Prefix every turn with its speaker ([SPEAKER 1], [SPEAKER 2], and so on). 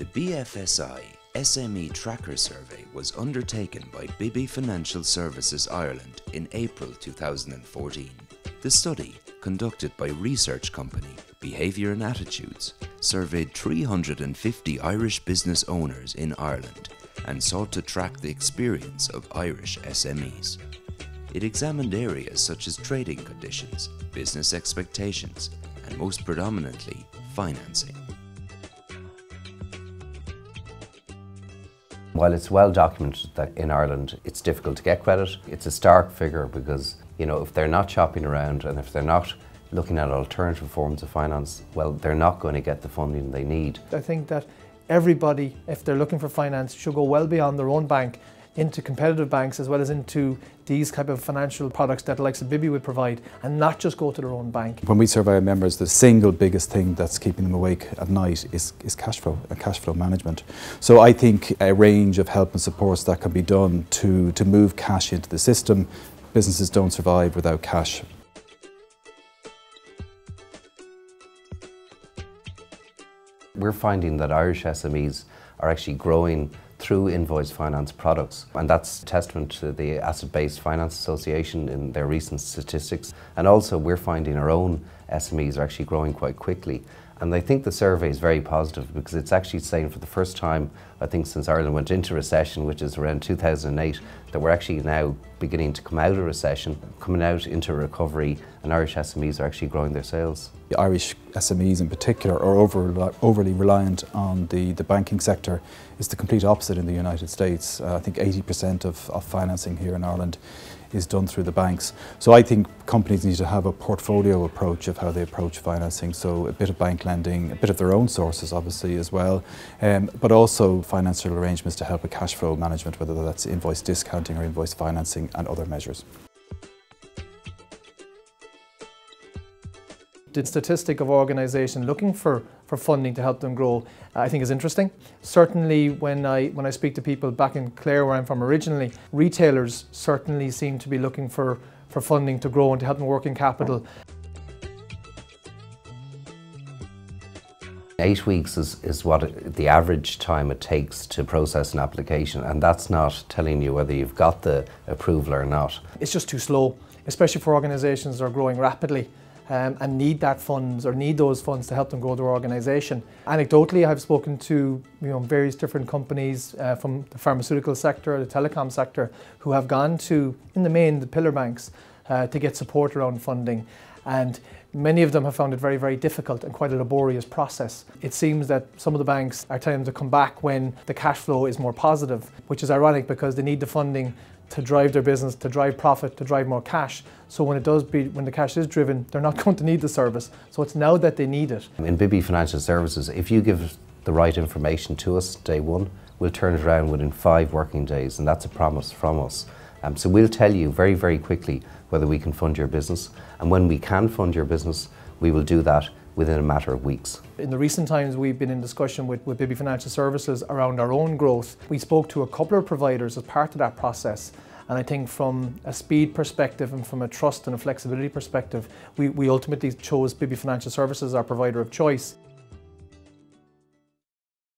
[SPEAKER 1] The BFSI SME Tracker Survey was undertaken by Bibby Financial Services Ireland in April 2014. The study, conducted by research company Behaviour and Attitudes, surveyed 350 Irish business owners in Ireland and sought to track the experience of Irish SMEs. It examined areas such as trading conditions, business expectations, and most predominantly, financing.
[SPEAKER 2] While it's well documented that in Ireland it's difficult to get credit, it's a stark figure because, if they're not shopping around and if they're not looking at alternative forms of finance, well, they're not going to get the funding they need.
[SPEAKER 3] I think that everybody, if they're looking for finance, should go well beyond their own bank into competitive banks as well as into these type of financial products that the likes of Bibby would provide, and not just go to their own bank.
[SPEAKER 4] When we survey our members, the single biggest thing that's keeping them awake at night is cash flow and cash flow management. So I think a range of help and supports that can be done to move cash into the system. Businesses don't survive without cash.
[SPEAKER 2] We're finding that Irish SMEs are actually growing through invoice finance products, and that's a testament to the Asset-Based Finance Association in their recent statistics. And also we're finding our own SMEs are actually growing quite quickly. And I think the survey is very positive because it's actually saying for the first time, I think since Ireland went into recession, which is around 2008, that we're actually now beginning to come out of recession, coming out into recovery, and Irish SMEs are actually growing their sales.
[SPEAKER 4] The Irish SMEs in particular are overly reliant on the banking sector. It's the complete opposite in the United States. I think 80% of financing here in Ireland is done through the banks. So I think companies need to have a portfolio approach of how they approach financing. So a bit of bank lending, a bit of their own sources obviously as well, but also financial arrangements to help with cash flow management, whether that's invoice discounting or invoice financing and other measures.
[SPEAKER 3] The statistic of organisations looking for funding to help them grow, I think is interesting. Certainly when I speak to people back in Clare, where I'm from originally, retailers certainly seem to be looking for funding to grow and to help them working capital.
[SPEAKER 2] 8 weeks is what the average time it takes to process an application, and that's not telling you whether you've got the approval or not.
[SPEAKER 3] It's just too slow, especially for organisations that are growing rapidly. And need that funds or need those funds to help them grow their organisation. Anecdotally, I've spoken to various different companies from the pharmaceutical sector, the telecom sector, who have gone to, in the main, the pillar banks to get support around funding. And many of them have found it very, very difficult and quite a laborious process. It seems that some of the banks are telling them to come back when the cash flow is more positive, which is ironic because they need the funding to drive their business, to drive profit, to drive more cash. So when the cash is driven, they're not going to need the service. So it's now that they need it.
[SPEAKER 2] In Bibby Financial Services, if you give the right information to us day one, we'll turn it around within 5 working days, and that's a promise from us. So we'll tell you very, very quickly whether we can fund your business, and when we can fund your business, we will do that within a matter of weeks.
[SPEAKER 3] In the recent times, we've been in discussion with Bibby Financial Services around our own growth. We spoke to a couple of providers as part of that process, and I think from a speed perspective and from a trust and a flexibility perspective, we ultimately chose Bibby Financial Services as our provider of choice.